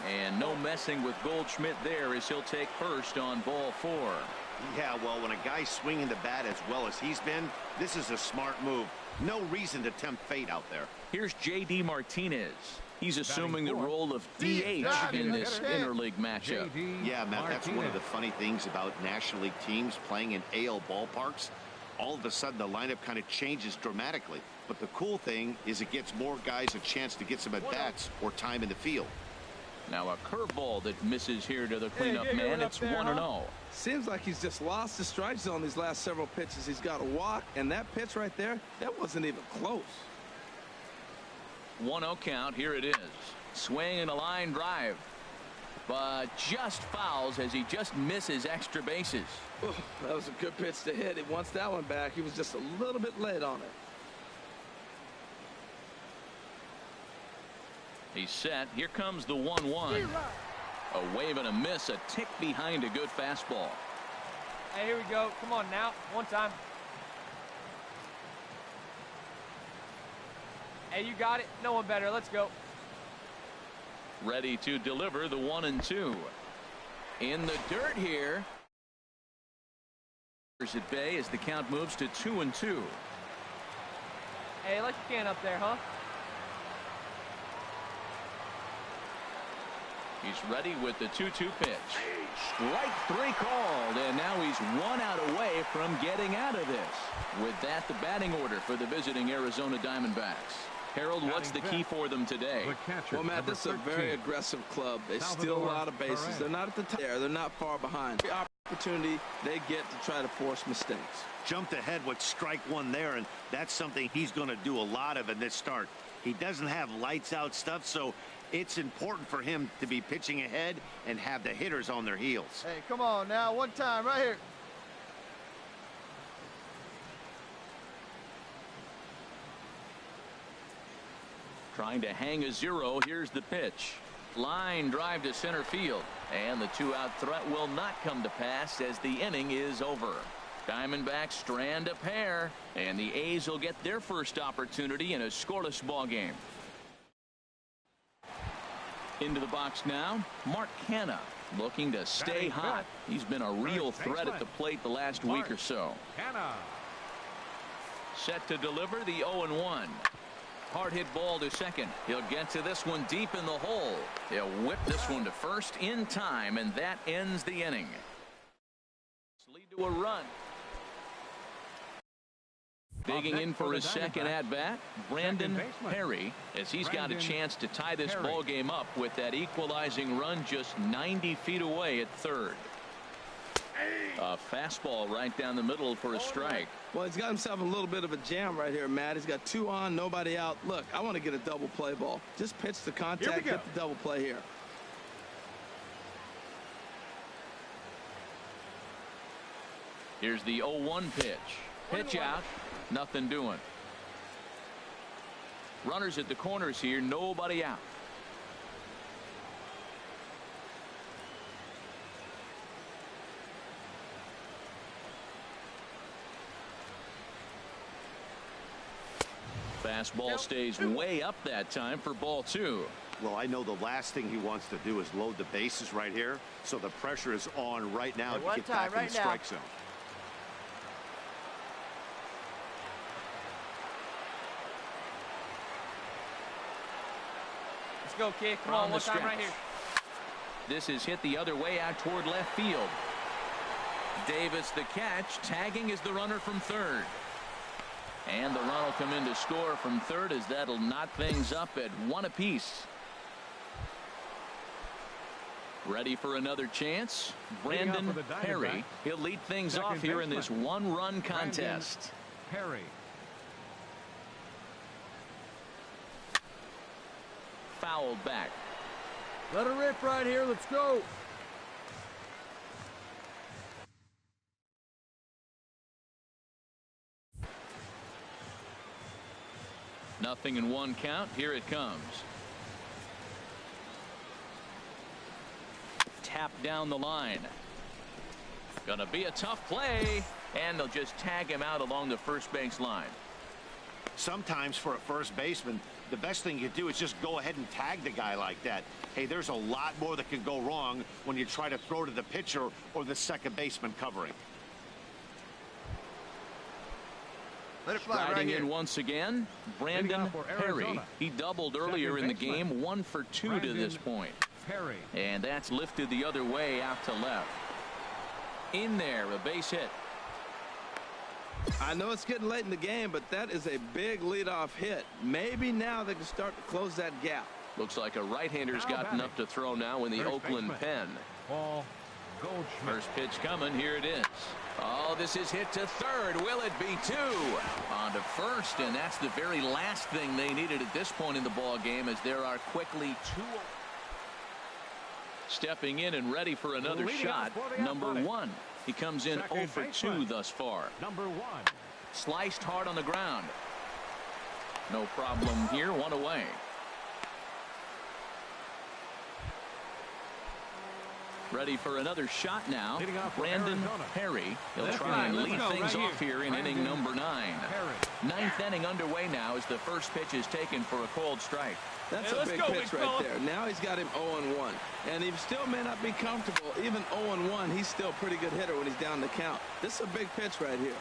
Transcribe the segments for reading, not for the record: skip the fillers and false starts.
And no messing with Goldschmidt there as he'll take first on ball 4. Yeah, well, when a guy's swinging the bat as well as he's been, this is a smart move. No reason to tempt fate out there. Here's J.D. Martinez. He's assuming the role of DH in this interleague matchup. Yeah, Matt, that's one of the funny things about National League teams playing in AL ballparks. All of a sudden, the lineup kind of changes dramatically. But the cool thing is it gives more guys a chance to get some at-bats or time in the field. Now a curveball that misses here to the cleanup man. It's 1-0. Seems like he's just lost the strike zone these last several pitches. He's got a walk, and that pitch right there, that wasn't even close. 1-0 count. Here it is. Swing and a line drive. But just fouls as he just misses extra bases. Ooh, that was a good pitch to hit. He wants that one back. He was just a little bit late on it. He's set. Here comes the 1-1. A wave and a miss. A tick behind a good fastball. Hey, here we go. Come on now. One time. Hey, you got it. No one better. Let's go. Ready to deliver the 1-2. In the dirt here. At bay as the count moves to 2-2. Hey, like you can up there, huh? He's ready with the 2-2 pitch. Strike 3 called, and now he's 1 out away from getting out of this. With that, the batting order for the visiting Arizona Diamondbacks. Harold, what's the key for them today? Well, Matt, this is a very aggressive club. They steal a lot of bases. They're not at the top there. They're not far behind. Every opportunity they get to try to force mistakes. Jumped ahead with strike 1 there, and that's something he's going to do a lot of in this start. He doesn't have lights out stuff, so it's important for him to be pitching ahead and have the hitters on their heels. Hey, come on now. One time right here. Trying to hang a 0. Here's the pitch. Line drive to center field. And the 2-out threat will not come to pass as the inning is over. Diamondbacks strand a pair, and the A's will get their first opportunity in a scoreless ball game. Into the box now, Mark Canha looking to stay hot. He's been a real threat at the plate the last week or so. Set to deliver the 0-1. Hard hit ball to second. He'll get to this one deep in the hole. He'll whip this one to first in time, and that ends the inning. Lead to a run. Digging in for his second at-bat, Brandon Perry, as he's got a chance to tie this ball game up with that equalizing run just 90 feet away at third. A fastball right down the middle for a strike. Well, he's got himself a little bit of a jam right here, Matt. He's got 2 on, nobody out. Look, I want to get a double play ball. Just pitch the contact, get the double play here. Here's the 0-1 pitch. Pitch out. Nothing doing. Runners at the corners here. Nobody out. Fastball stays way up that time for ball 2. Well, I know the last thing he wants to do is load the bases right here, so the pressure is on right now to get back in the strike zone. Let's go, kid. Come on, one time right here. This is hit the other way out toward left field. Davis the catch. Tagging is the runner from third. And the run will come in to score from third as that'll knot things up at 1 apiece. Ready for another chance. Brandon Perry. He'll lead things off here in this 1-run contest. Perry. Fouled back. Let her rip right here. Let's go. Nothing in 1 count. Here it comes. Tap down the line. Gonna be a tough play, and they'll just tag him out along the first base line. Sometimes for a first baseman, the best thing you do is just go ahead and tag the guy like that. Hey, there's a lot more that can go wrong when you try to throw to the pitcher or the second baseman covering. Let it fly Riding right here. in once again, Brandon Perry. He doubled earlier in the game, 1 for 2 to this point. Perry. And that's lifted the other way out to left. In there, a base hit. I know it's getting late in the game, but that is a big leadoff hit. Maybe now they can start to close that gap. Looks like a right-hander's gotten up to throw now in the Oakland pen. Paul Goldschmidt. First pitch coming. Here it is. Oh, this is hit to third. Will it be 2? On to first, and that's the very last thing they needed at this point in the ball game, as there are quickly 2. Stepping in and ready for another shot, number 1. He comes in 0 for 2 thus far. Number 1. Sliced hard on the ground. No problem here. 1 away. Ready for another shot now. Brandon Perry. He'll try and lead things off here in inning number 9. 9th inning underway now as the first pitch is taken for a cold strike. That's a big pitch right there. Now he's got him 0-1. And he still may not be comfortable. Even 0-1, he's still a pretty good hitter when he's down the count. This is a big pitch right here.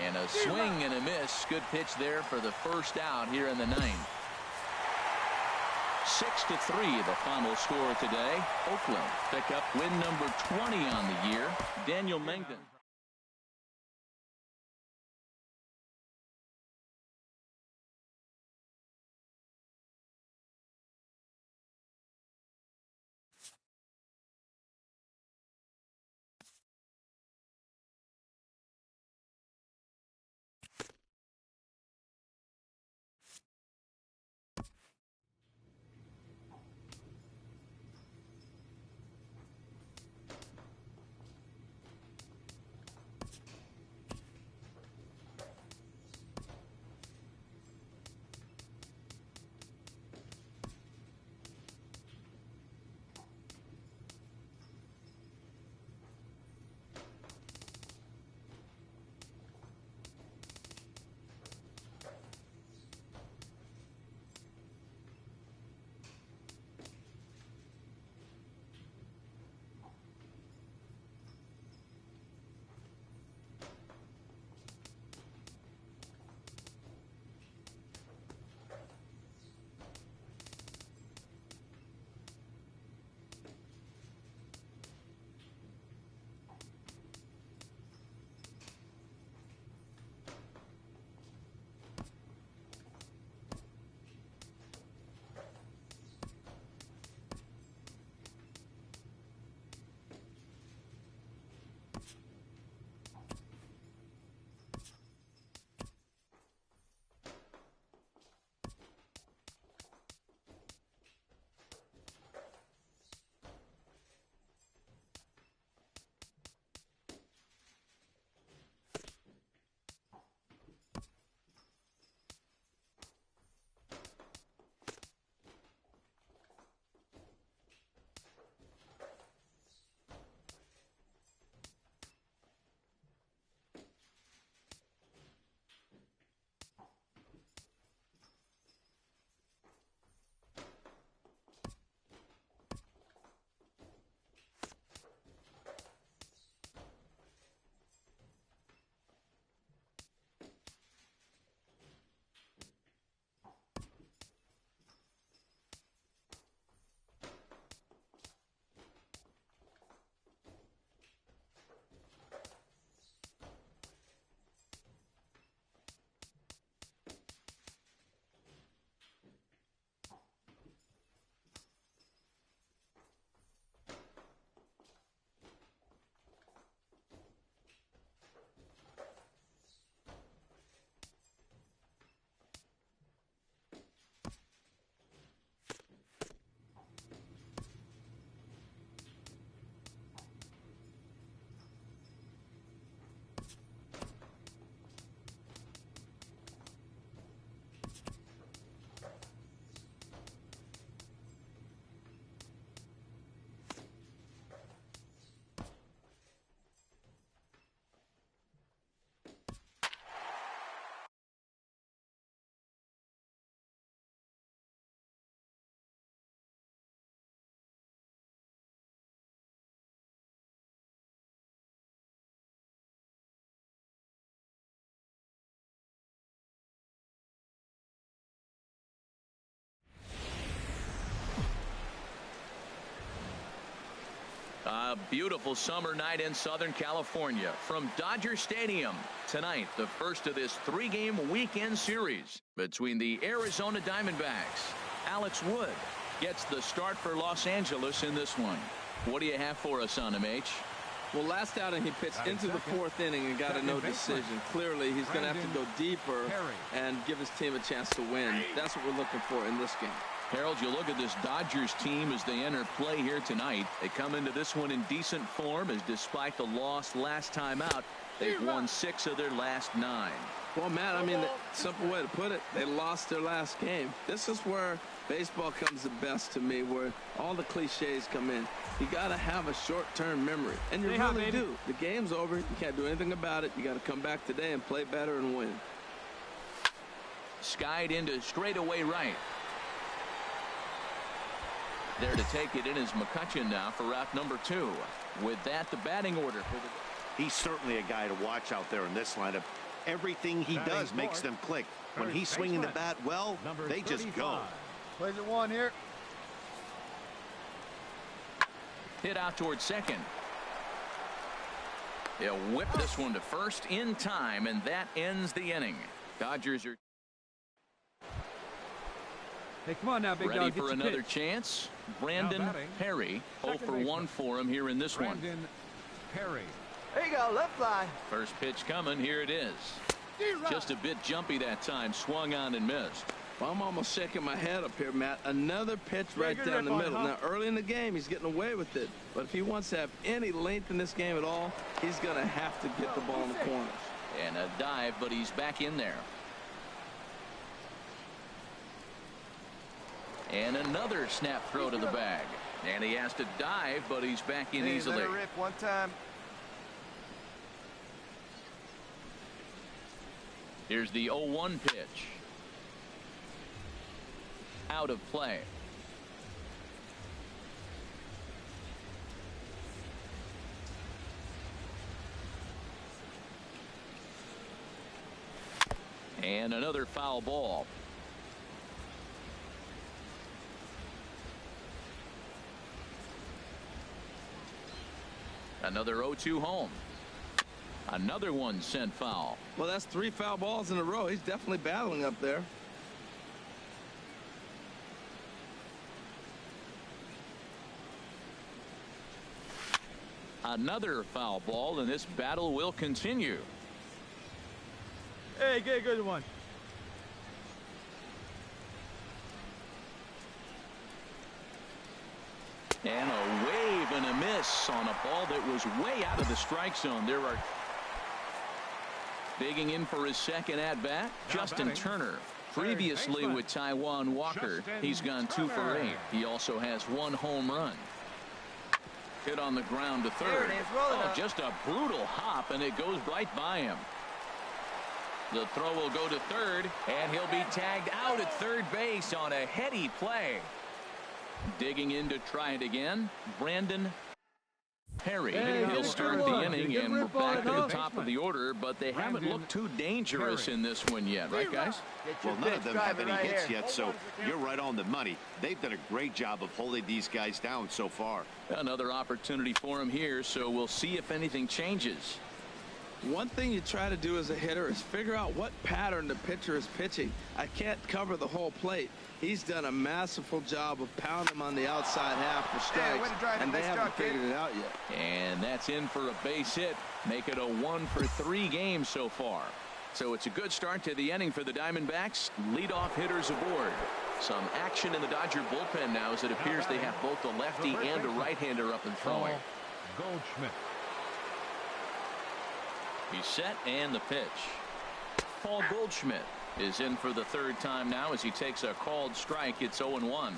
And a swing and a miss. Good pitch there for the first out here in the 9th. 6-3 the final score today. Oakland pick up win number 20 on the year. Daniel Mengden. A beautiful summer night in Southern California from Dodger Stadium. Tonight, the first of this 3-game weekend series between the Arizona Diamondbacks. Alex Wood gets the start for Los Angeles in this one. What do you have for us on him, H? Well, last outing he pitched into the 4th inning and got a no decision. Clearly, he's going to have to go deeper and give his team a chance to win. That's what we're looking for in this game. Harold, you look at this Dodgers team as they enter play here tonight. They come into this one in decent form, as despite the loss last time out, they've won 6 of their last 9. Well, Matt, I mean, the simple way to put it, they lost their last game. This is where baseball comes the best to me, where all the cliches come in. You got to have a short-term memory, and you really do. The game's over. You can't do anything about it. You got to come back today and play better and win. Skied into straightaway right. There to take it in is McCutchen now for route number 2. With that, the batting order for the... He's certainly a guy to watch out there in this lineup. Everything he does makes them click. When he's swinging the bat well, they just go. Plays at 1 here. Hit out towards second. He'll whip this one to first in time, and that ends the inning. Dodgers are Hey, come on now, big ready dog. for another chance. Brandon Perry, 0 for 1 for him here in this one. Perry. There you go, left fly. First pitch coming. Here it is. Just a bit jumpy that time. Swung on and missed. Well, I'm almost shaking my head up here, Matt. Another pitch right down the middle. Now, early in the game, he's getting away with it. But if he wants to have any length in this game at all, he's going to have to get the ball in the corners. And a dive, but he's back in there. And another snap throw to the bag. And he has to dive, but he's back in easily. Let it rip one time. Here's the 0-1 pitch. Out of play. And another foul ball. Another 0-2 home. Another one sent foul. Well, that's 3 foul balls in a row. He's definitely battling up there. Another foul ball, and this battle will continue. Hey, good one. And a wave and a miss on a ball that was way out of the strike zone. There are digging in for his second at-bat, Justin Turner. Previously with Taijuan Walker, he's gone 2 for 8. He also has 1 home run. Hit on the ground to third. Oh, just a brutal hop, and it goes right by him. The throw will go to third, and he'll be tagged out at third base on a heady play. Digging in to try it again, Brandon Perry. He'll start the inning, and we're back to the top of the order, but they haven't looked too dangerous in this one yet, right, guys? Well, none of them have any hits yet, so you're right on the money. They've done a great job of holding these guys down so far. Another opportunity for him here, so we'll see if anything changes. One thing you try to do as a hitter is figure out what pattern the pitcher is pitching. I can't cover the whole plate. He's done a masterful job of pounding him on the outside half for strikes, and they haven't figured it out yet. And that's in for a base hit. Make it a 1 for 3 games so far. So it's a good start to the inning for the Diamondbacks. Leadoff hitters aboard. Some action in the Dodger bullpen now, as it appears they have both a lefty and a right-hander up and throwing. Goldschmidt. He's set, and the pitch. Paul Goldschmidt is in for the 3rd time now as he takes a called strike. It's 0-1.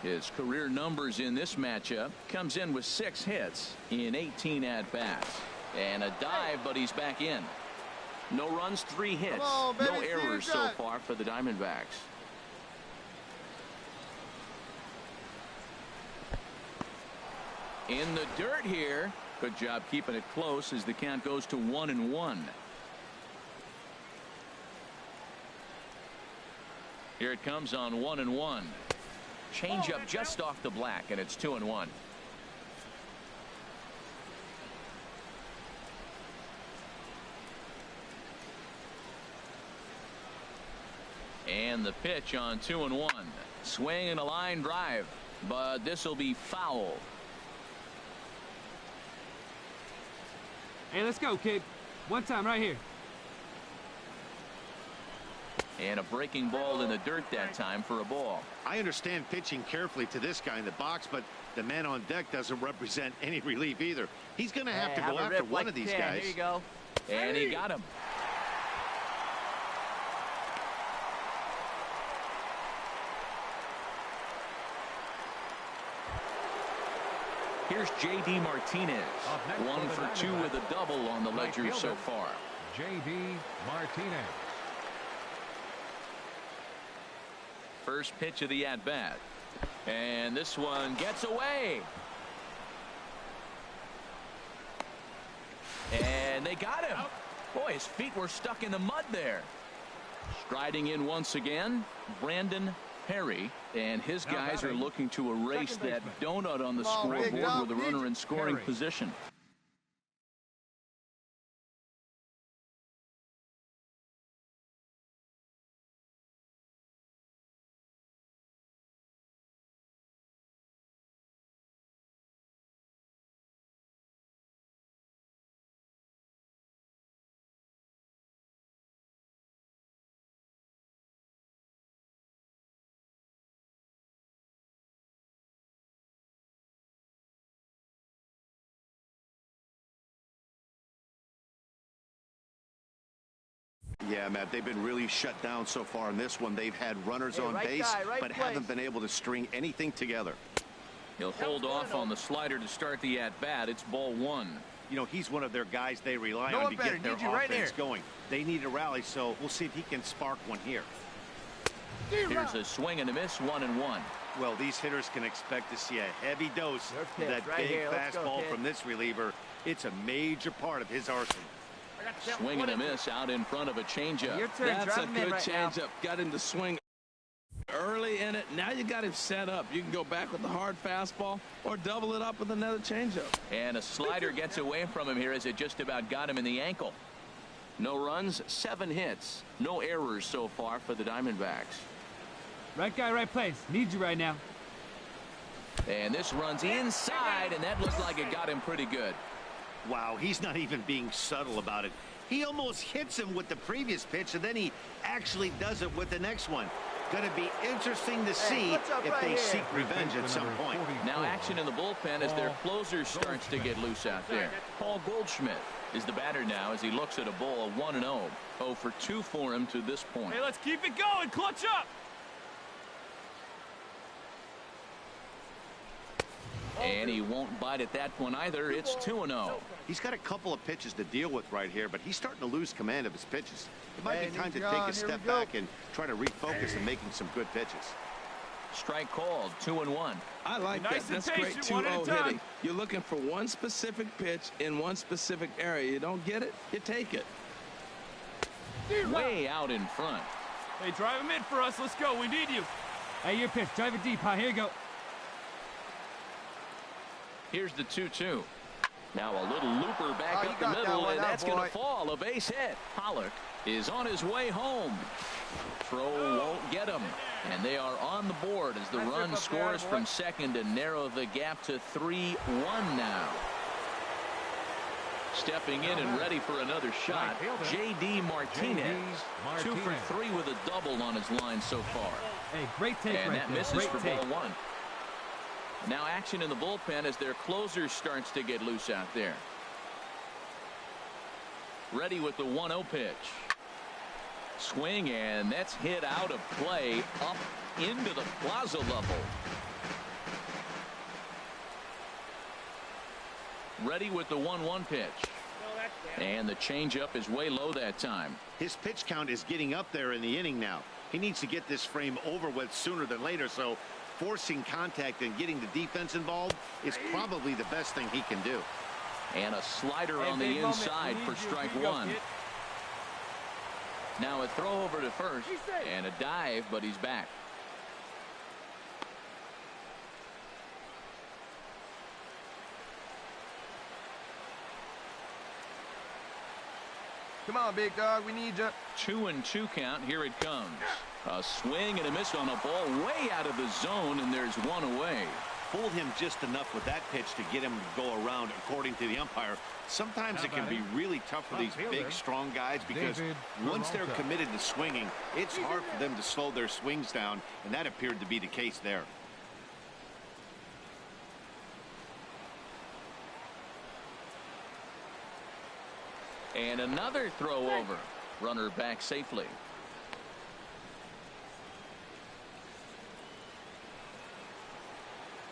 His career numbers in this matchup comes in with 6 hits in 18 at-bats. And a dive, but he's back in. No runs, 3 hits. No errors so far for the Diamondbacks. In the dirt here. Good job keeping it close as the count goes to 1-1. Here it comes on 1-1. Change up just off the black, and it's 2-1. And the pitch on 2-1. Swing and a line drive, but this will be foul. Hey, let's go, kid. One time right here. And a breaking ball in the dirt that time for a ball. I understand pitching carefully to this guy in the box, but the man on deck doesn't represent any relief either. He's going to have to go after one of these guys. Here you go. And he got him. Here's J.D. Martinez. 1 for 2 with a double on the ledger so far. J.D. Martinez. First pitch of the at-bat. And this one gets away. And they got him. Boy, his feet were stuck in the mud there. Striding in once again, Brandon Perry, and his guys are looking to erase that donut on the scoreboard with a runner in scoring position. Yeah, Matt, they've been really shut down so far in this one. They've had runners on base, but haven't been able to string anything together. He'll hold off on the slider to start the at-bat. It's ball 1. You know, he's one of their guys they rely on to get their offense going. They need a rally, so we'll see if he can spark one here. Here's a swing and a miss, 1-1. Well, these hitters can expect to see a heavy dose of that big fastball from this reliever. It's a major part of his arsenal. Swing and a miss out in front of a changeup. Your turn. That's a good right changeup. Got him to swing early in it. Now you got him set up. You can go back with the hard fastball or double it up with another changeup. And a slider gets away from him here as it just about got him in the ankle. No runs, 7 hits. No errors so far for the Diamondbacks. Right guy, right place. Need you right now. And this runs inside, and that looked like it got him pretty good. Wow, he's not even being subtle about it. He almost hits him with the previous pitch, and then he actually does it with the next one. Going to be interesting to see if they seek revenge at some point. Now action in the bullpen as their closer starts to get loose out there. Paul Goldschmidt is the batter now as he looks at a ball, 1-0. 0 for 2 for him to this point. Hey, let's keep it going. Clutch up. And he won't bite at that one either. It's 2-0. He's got a couple of pitches to deal with right here, but he's starting to lose command of his pitches. It might be time to take a step back and try to refocus and making some good pitches. Strike called, 2-1. I like that. That's great 2-0 hitting. You're looking for one specific pitch in one specific area. You don't get it, you take it. Way out in front. Hey, drive him in for us. Let's go. We need you. Hey, your pitch. Drive it deep, huh? Here you go. Here's the 2-2. Now a little looper back up the middle, and that's going to fall. A base hit. Pollock is on his way home. Throw won't get him. And they are on the board as the run scores from second to narrow the gap to 3-1 now. Stepping in and ready for another shot, J.D. Martinez. 2 for 3 with a double on his line so far. Hey, great take and right that there. misses Great for take. ball 1. Now action in the bullpen as their closer starts to get loose out there. Ready with the 1-0 pitch. Swing, and that's hit out of play up into the plaza level. Ready with the 1-1 pitch. And the changeup is way low that time. His pitch count is getting up there in the inning now. He needs to get this frame over with sooner than later, so forcing contact and getting the defense involved is probably the best thing he can do. And a slider on the inside for strike 1. Now a throw over to first and a dive, but he's back. Come on, big dog. We need you. 2-2 count. Here it comes. A swing and a miss on a ball way out of the zone, and there's one away. Fooled him just enough with that pitch to get him to go around, according to the umpire. Sometimes it can be really tough for these big, strong guys because once they're committed to swinging, it's hard for them to slow their swings down, and that appeared to be the case there. And another throw over. Runner back safely.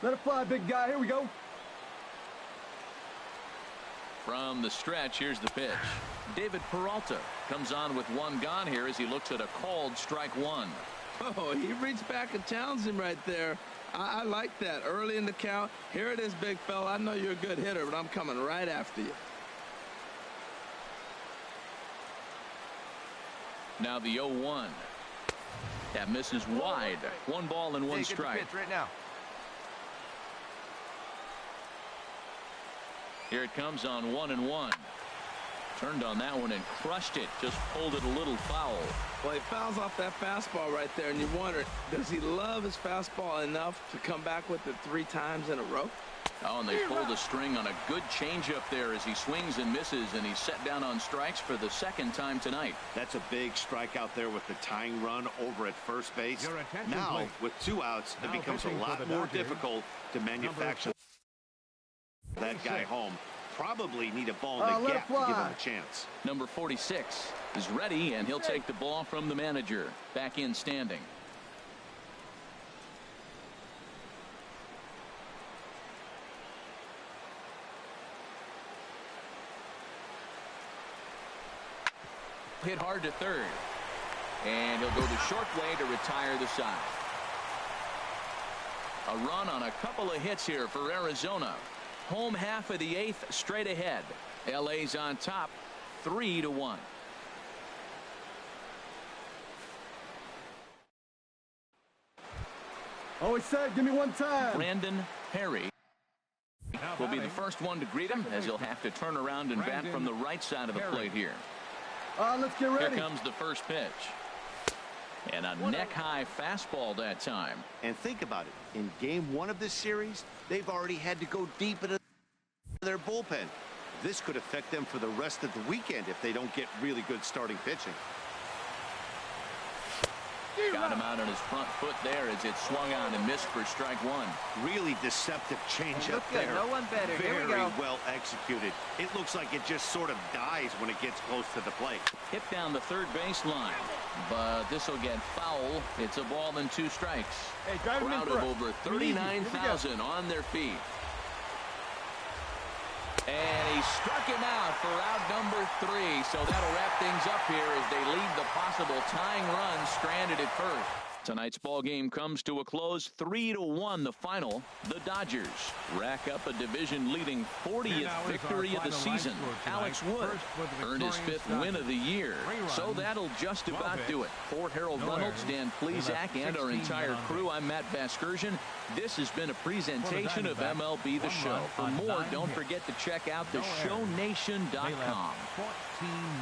Let it fly, big guy. Here we go. From the stretch, here's the pitch. David Peralta comes on with one gone here as he looks at a called strike one. Oh, he reached back and challenged him right there. I like that. Early in the count. Here it is, big fella. I know you're a good hitter, but I'm coming right after you. Now the 0-1. That misses wide. One ball and one strike. Pitch right now. Here it comes on 1-1. Turned on that one and crushed it. Just pulled it a little foul. Well, he fouls off that fastball right there, and you wonder, does he love his fastball enough to come back with it 3 times in a row? Oh, and they pulled a string on a good changeup there as he swings and misses, and he's set down on strikes for the second time tonight. That's a big strikeout there with the tying run over at first base. Now, with 2 outs, it becomes a lot more difficult to manufacture that guy home. Probably need a ball in the gap to give him a chance. Number 46 is ready, and he'll take the ball from the manager. Back in standing. Hit hard to third. And he'll go the short way to retire the side. A run on a couple of hits here for Arizona. Home half of the 8th straight ahead. LA's on top 3-1. Always said, give me one time. Brandon Perry will be the first one to greet him as he'll have to turn around and bat from the right side of the plate here. Let's get ready. Here comes the first pitch. And a neck-high fastball that time. And think about it. In game 1 of this series, they've already had to go deep into their bullpen. This could affect them for the rest of the weekend if they don't get really good starting pitching. Got him out on his front foot there as it swung on and missed for strike one. Really deceptive changeup there. No one better. Here we Very go. well executed. It looks like it just sort of dies when it gets close to the plate. Hit down the third baseline, but this will get foul. It's a ball and 2 strikes. Hey, drive him in Crowd of front. over 39,000 on their feet. And he struck him out for out number 3. So that'll wrap things up here as they leave the possible tying run stranded at first. Tonight's ball game comes to a close 3-1 the final. The Dodgers rack up a division-leading 40th victory of the season. Alex Wood earned his 5th win of the year. So that'll just about do it. For Harold Reynolds, Dan Plesac, and our entire crew, I'm Matt Vasgersian. This has been a presentation of MLB The Show. For more, don't forget to check out theshownation.com. 14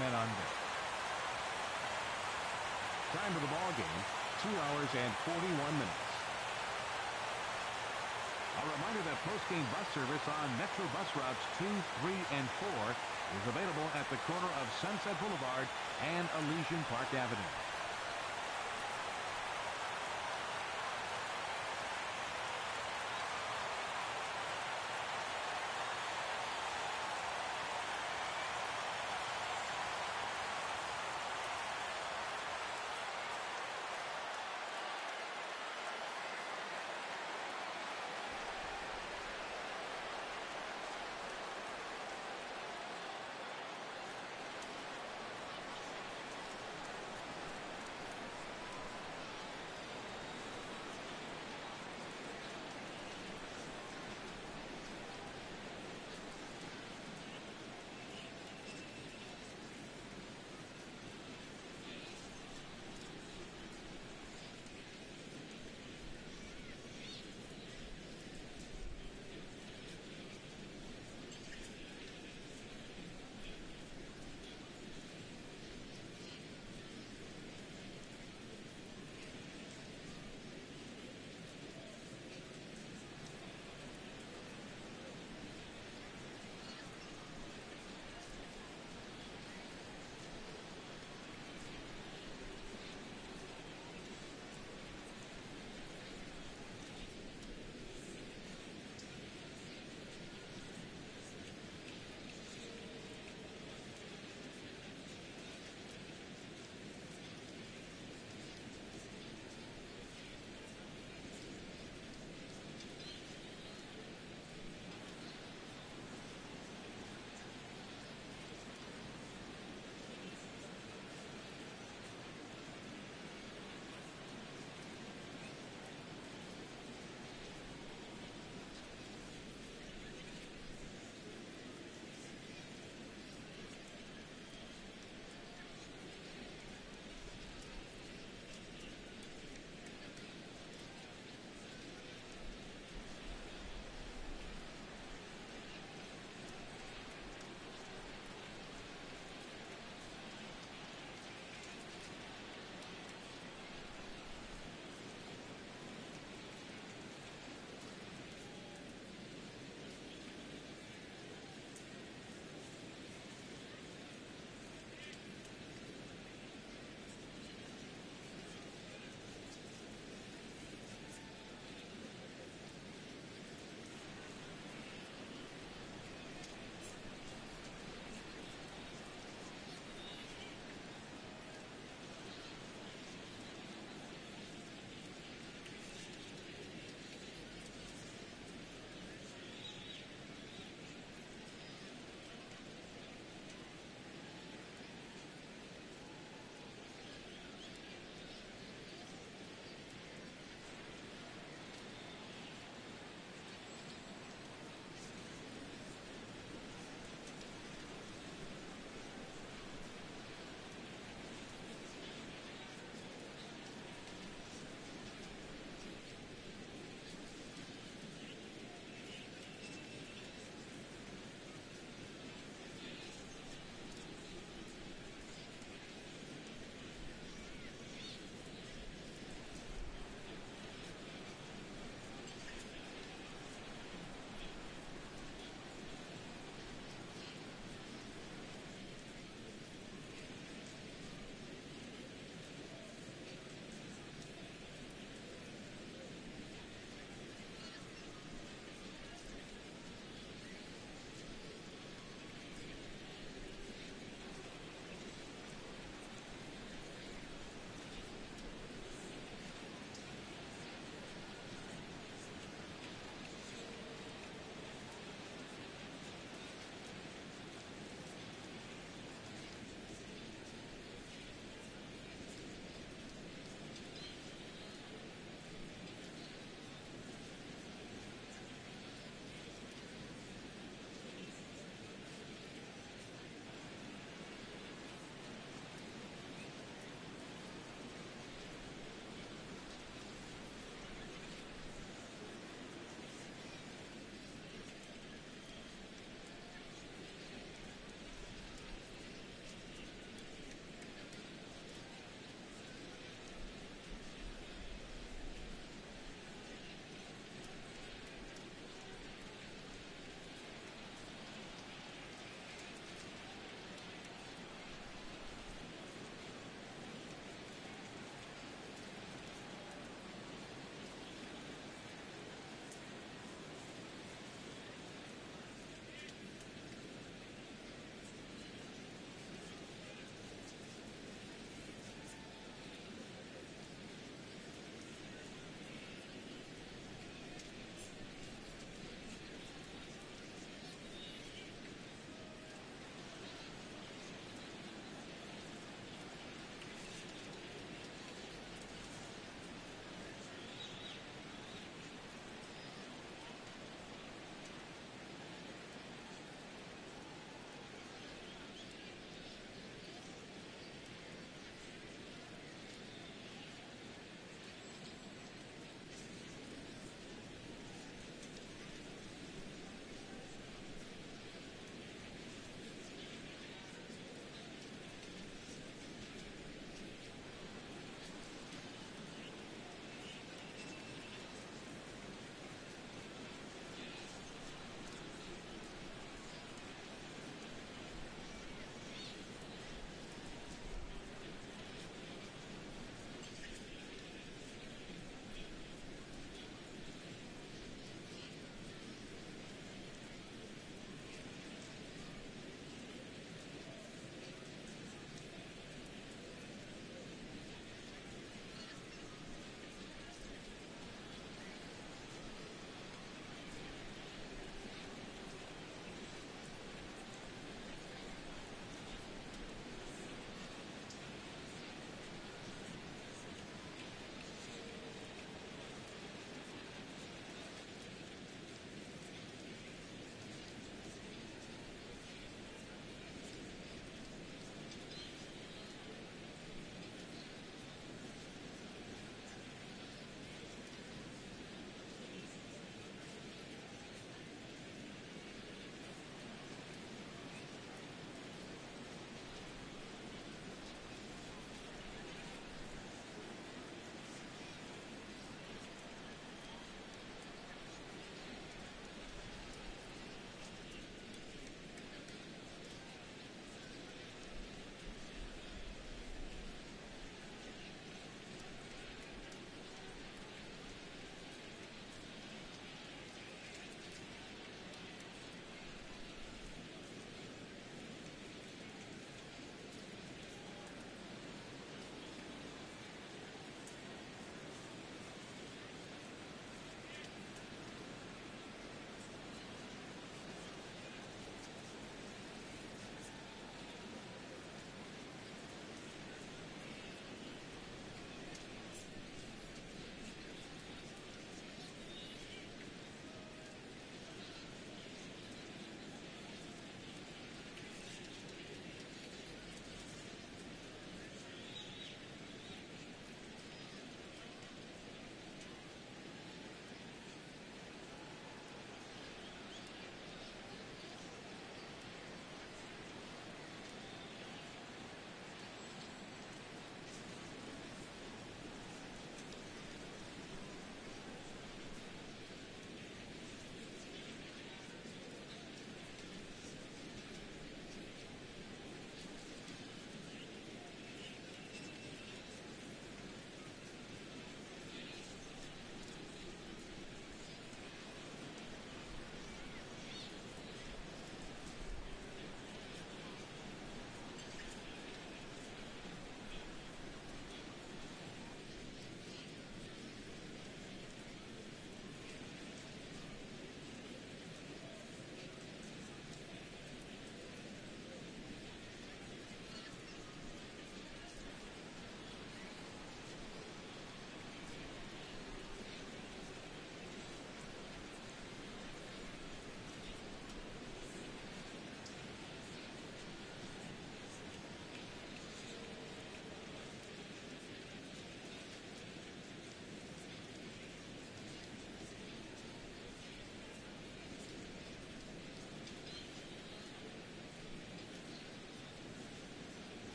men under. Time of the ball game, 2 hours and 41 minutes. A reminder that post-game bus service on Metro bus routes 2, 3, and 4 is available at the corner of Sunset Boulevard and Elysian Park Avenue.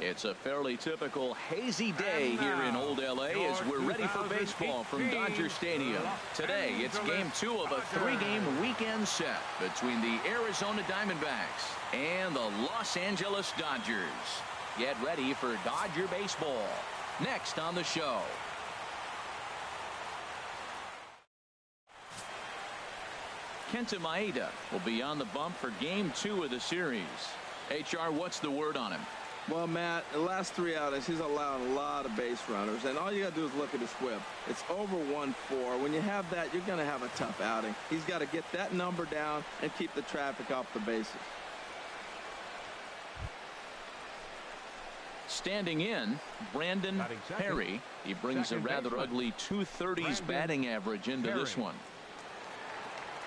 It's a fairly typical hazy day here in Old LA as we're ready for baseball from Dodger Stadium. Today, it's game 2 of a 3-game weekend set between the Arizona Diamondbacks and the Los Angeles Dodgers. Get ready for Dodger baseball. Next on the show. Kenta Maeda will be on the bump for game 2 of the series. HR, what's the word on him? Well, Matt, the last 3 outings, he's allowed a lot of base runners, and all you got to do is look at his whip. It's over 1.4. When you have that, you're going to have a tough outing. He's got to get that number down and keep the traffic off the bases. Standing in, Brandon Perry. He brings a rather ugly 230s batting average into this one.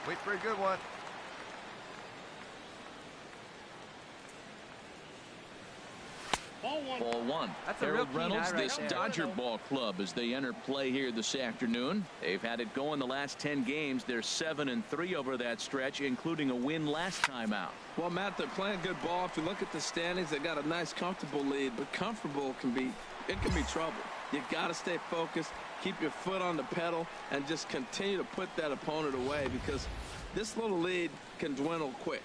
Wait for a good one. Ball 1. That's a Harold real keen Reynolds, eye right this there. Dodger ball club as they enter play here this afternoon. They've had it going the last 10 games. They're 7-3 over that stretch, including a win last time out. Well, Matt, they're playing good ball. If you look at the standings, they got a nice, comfortable lead, but comfortable can be trouble. You got to stay focused, keep your foot on the pedal, and just continue to put that opponent away because this little lead can dwindle quick.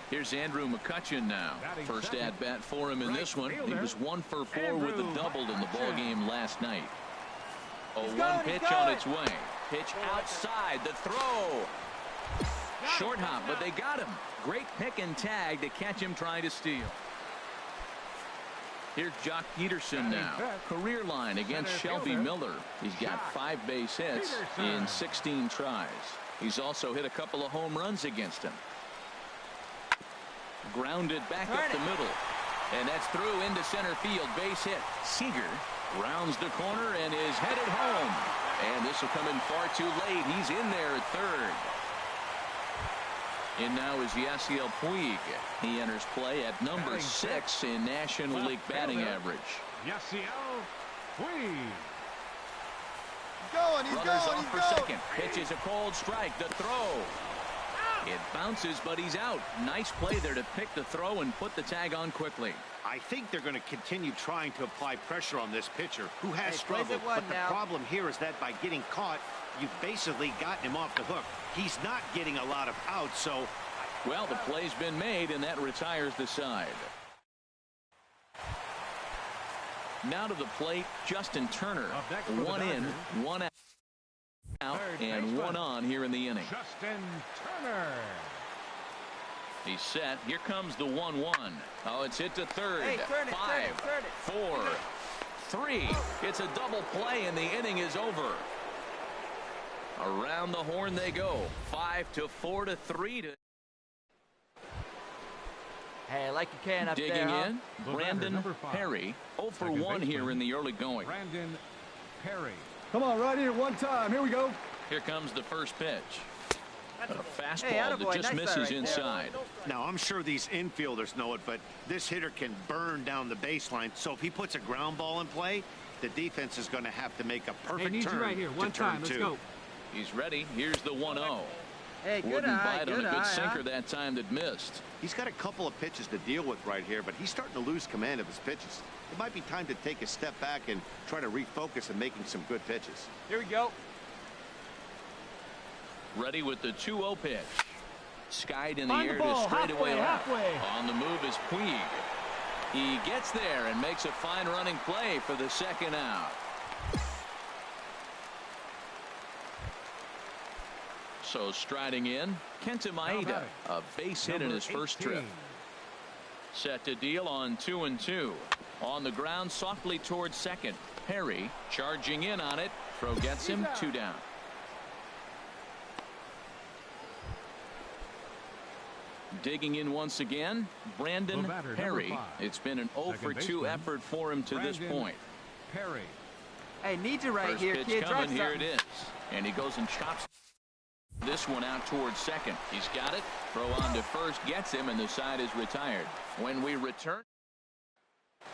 Here's Andrew McCutchen now. First at bat for him in this one. He was 1 for 4 with a double in the ball game last night. A 1 pitch on its way. Pitch outside. The throw. Short hop, but they got him. Great pick and tag to catch him trying to steal. Here's Jock Peterson now. Career line against Shelby Miller. He's got 5 base hits in 16 tries. He's also hit a couple of home runs against him. Grounded back up the middle. And that's through into center field. Base hit. Seager rounds the corner and is headed home. And this will come in far too late. He's in there at third. And now is Yasiel Puig. He enters play at number 6 in National League batting average. Yasiel Puig. He's Runners going, off for second. Pitch is a cold strike. The throw. It bounces, but he's out. Nice play there to pick the throw and put the tag on quickly. I think they're going to continue trying to apply pressure on this pitcher who has struggled. But the problem here is that by getting caught, you've basically gotten him off the hook. He's not getting a lot of outs, so. Well, the play's been made, and that retires the side. Now to the plate, Justin Turner. 1 in, 1 out, and 1 on here in the inning. Justin Turner. He's set. Here comes the 1-1. Oh, it's hit to third. Hey, turn it, 5, turn it. 4, 3. It's a double play, and the inning is over. Around the horn they go. 5-4 to 3 to. Hey, I like your can up Digging there, huh? in, Brandon Perry. 0 for 1 here in the early going. Brandon Perry. Come on, right here, one time. Here we go. Here comes the first pitch. A fastball Hey, that attaboy, just nice misses right inside. Now, I'm sure these infielders know it, but this hitter can burn down the baseline. So if he puts a ground ball in play, the defense is going to have to make a perfect turn right here. One to turn time. Let's 2. go. He's ready. Here's the 1-0. Hey, good Wouldn't eye, bite on good a good eye, sinker huh? that time that missed. He's got a couple of pitches to deal with right here, but he's starting to lose command of his pitches. It might be time to take a step back and try to refocus on making some good pitches. Here we go. Ready with the 2-0 pitch. Skied in the Find the air ball, to straightaway left. halfway. On the move is Puig. He gets there and makes a fine running play for the second out. So striding in, Kenta Maeda, a base hit in his first trip. Set to deal on 2-2. On the ground softly towards second. Perry charging in on it. Throw gets him 2 down. Digging in once again, Brandon Perry. It's been an 0 for 2 effort for him to this point. Perry. Hey, need you right First here, pitch kid. coming, Drop here it something. is. And he goes and chops this one out towards second. He's got it. Throw on to first gets him, and the side is retired. When we return,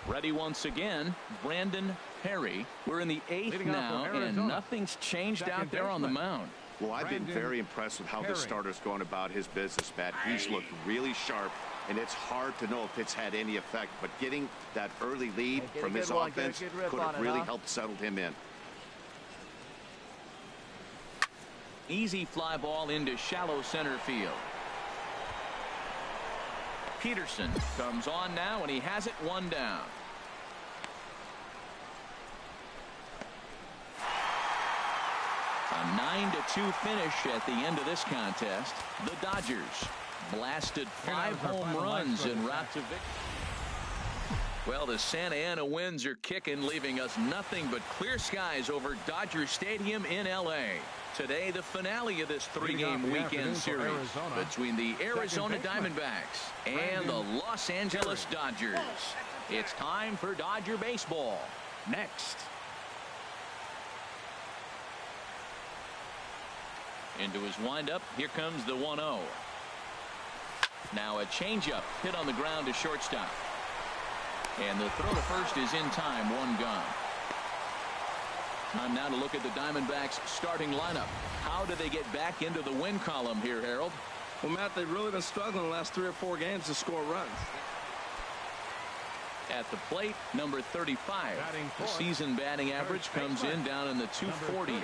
ready once again, Brandon Perry. We're in the 8th now, and nothing's changed out there on the mound. Well, I've been very impressed with how this starter's going about his business, Matt. He's looked really sharp and it's hard to know if it's had any effect, but getting that early lead from his offense could have really helped settle him in. Easy fly ball into shallow center field. Peterson comes on now, and he has it one down. A 9-2 finish at the end of this contest. The Dodgers blasted 5 home runs en route to victory. Well, the Santa Ana winds are kicking, leaving us nothing but clear skies over Dodger Stadium in L.A. Today, the finale of this 3-game weekend series between the Arizona Diamondbacks and the Los Angeles Dodgers. It's time for Dodger baseball. Next. Into his windup. Here comes the 1-0. Now a changeup hit on the ground to shortstop. And the throw to first is in time. 1 gone. Time now to look at the Diamondbacks starting lineup. How do they get back into the win column here, Harold? Well, Matt, they've really been struggling the last 3 or 4 games to score runs. At the plate, number 35. The season batting average comes in down in the 240s.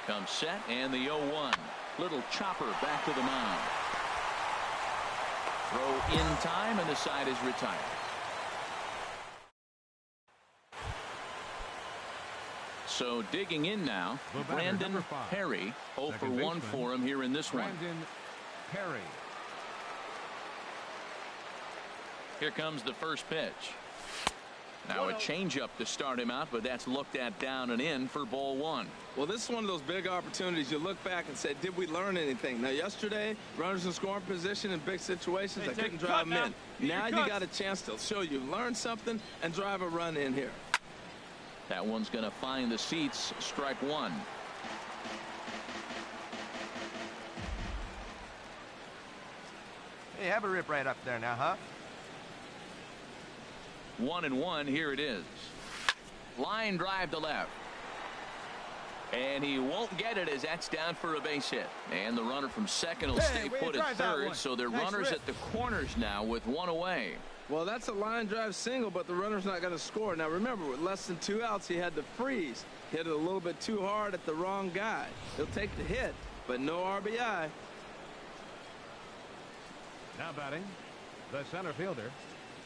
Comes set, and the 0-1. Little chopper back to the mound. Throw in time, and the side is retired. So digging in now, Brandon Perry. 0 for 1 for him here in this one. Perry. Here comes the first pitch. Now a changeup to start him out, but that's looked at down and in for ball 1. Well, this is one of those big opportunities. You look back and say, did we learn anything? Now, yesterday, runners in scoring position in big situations, I couldn't drive them in. Now you got a chance to show you learn something and drive a run in here. That one's going to find the seats. Strike 1. Hey, have a rip right up there now, huh? 1-1. Here it is. Line drive to left. And he won't get it as that's down for a base hit. And the runner from second will stay put at third. So they're runners at the corners now with 1 away. Well, that's a line drive single, but the runner's not going to score. Now, remember, with less than 2 outs, he had to freeze. Hit it a little bit too hard at the wrong guy. He'll take the hit, but no RBI. Now batting, the center fielder,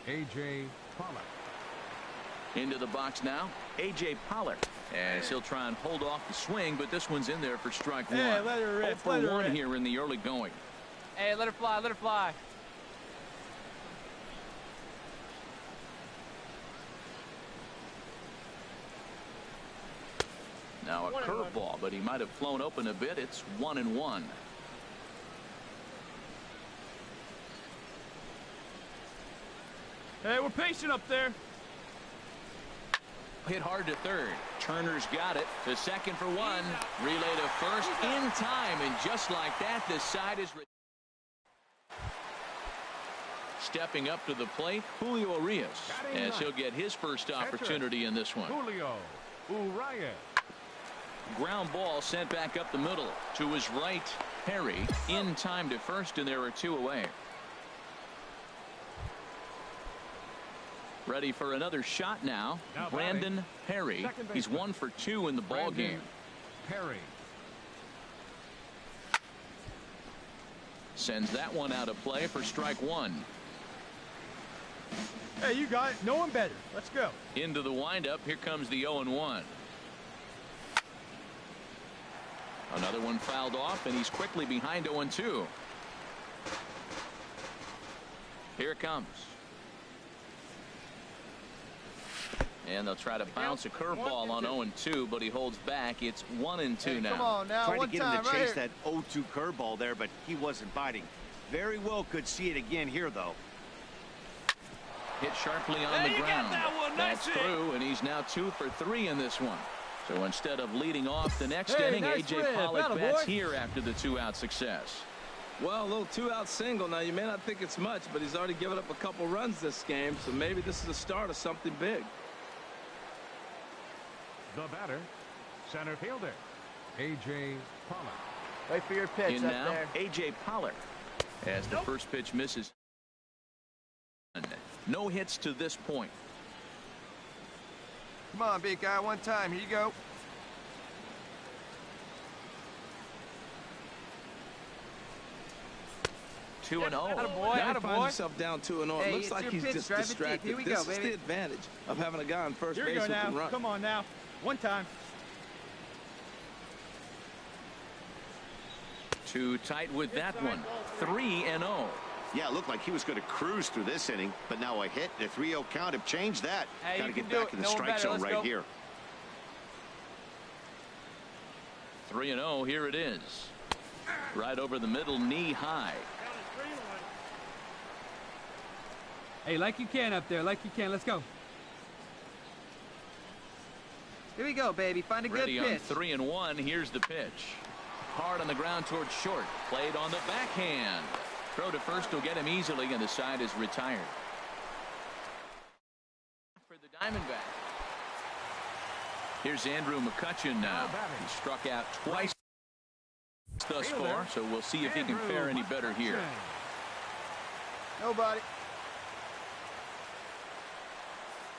A.J. Pollard. Into the box now, A.J. Pollard. As he'll try and hold off the swing, but this one's in there for strike 1. Hey, let her rip. 0 for 1 here in the early going. Hey, let her fly, let her fly. Now a curveball, but he might have flown open a bit. It's 1-1. Hey, we're patient up there. Hit hard to third. Turner's got it. To second for 1. Relay to first in time, and just like that, the side is stepping up to the plate. Julio Urias, as he'll get his first opportunity in this one. Julio Urias. Ground ball sent back up the middle to his right. Perry in time to first, and there are 2 away. Ready for another shot now. Brandon Perry. He's 1 for 2 in the ball game. Perry sends that one out of play for strike 1. Hey, you got it. No one better. Let's go. Into the windup. Here comes the 0-1. Another one fouled off, and he's quickly behind 0-2. Here it comes. And they'll try to bounce a curveball on 0-2, but he holds back. It's 1-2 now. Come on now. Trying to get him to chase that 0-2 curveball there, but he wasn't biting. Very well could see it again here, though. Hit sharply on the ground. That's through, and he's now 2 for 3 in this one. So instead of leading off the next inning, A.J. Pollard bats here after the 2-out success. Well, a little 2-out single. Now, you may not think it's much, but he's already given up a couple runs this game, so maybe this is the start of something big. The batter, center fielder, A.J. Pollard. Wait for your pitch in up now, there. A.J. Pollard. as the first pitch misses. No hits to this point. Come on, big guy, one time. Here you go. Two and 0. Attaboy, Now he attaboy. finds himself down 2-0. Hey, It looks it's like your he's pitch. just Drive it deep. distracted. Here we This go, is baby. the advantage of having a guy on first Here base you go who can now. run. Come on now. One time. Too tight with that one. 3 and 0. Yeah, it looked like he was going to cruise through this inning, but now a hit and a 3-0 count have changed that. Hey, Got to you get can do back it. in the No one strike better. zone Let's right go. here. 3 and 0. Here it is. Right over the middle, knee high. Hey, like you can up there, like you can. Let's go. Here we go, baby. Find a Ready good on pitch. 3 and 1. Here's the pitch. Hard on the ground towards short. Played on the backhand. Throw to first will get him easily, and the side is retired. For the Diamondback. Here's Andrew McCutchen now. He struck out twice thus far, so we'll see if he can fare any better here. Nobody.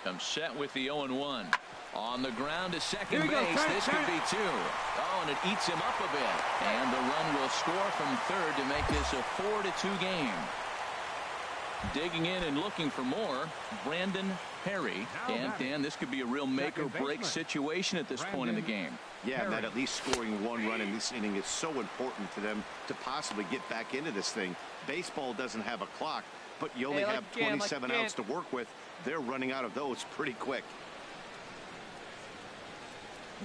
Comes set with the 0-1. On the ground to second Here we go. base. Turn it, This turn could it. be 2. Oh, and it eats him up a bit. And the run will score from third to make this a 4-2 game. Digging in and looking for more, Brandon Perry. And Dan, this could be a real make or break situation at this point in the game. Yeah, Matt, at least scoring one run in this inning is so important to them to possibly get back into this thing. Baseball doesn't have a clock, but you only have 27 outs to work with. They're running out of those pretty quick.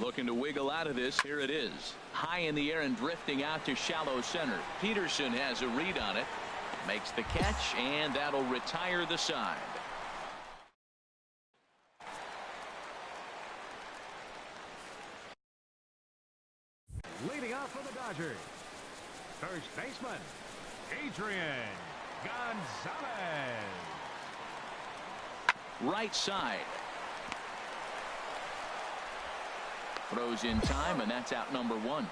Looking to wiggle out of this. Here it is. High in the air and drifting out to shallow center. Peterson has a read on it. Makes the catch, and that'll retire the side. Leading off for the Dodgers, first baseman, Adrian Gonzalez. Right side. Throws in time, and that's out number 1.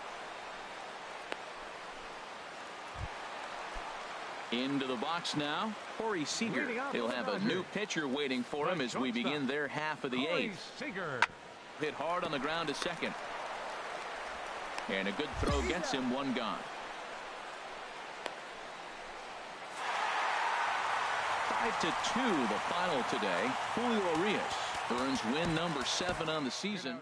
Into the box now, Corey Seager. He'll have a new pitcher waiting for him as we begin their half of the 8th. Seager. Hit hard on the ground to second. And a good throw gets him 1 gone. 5-2 the final today. Julio Urias earns win number 7 on the season.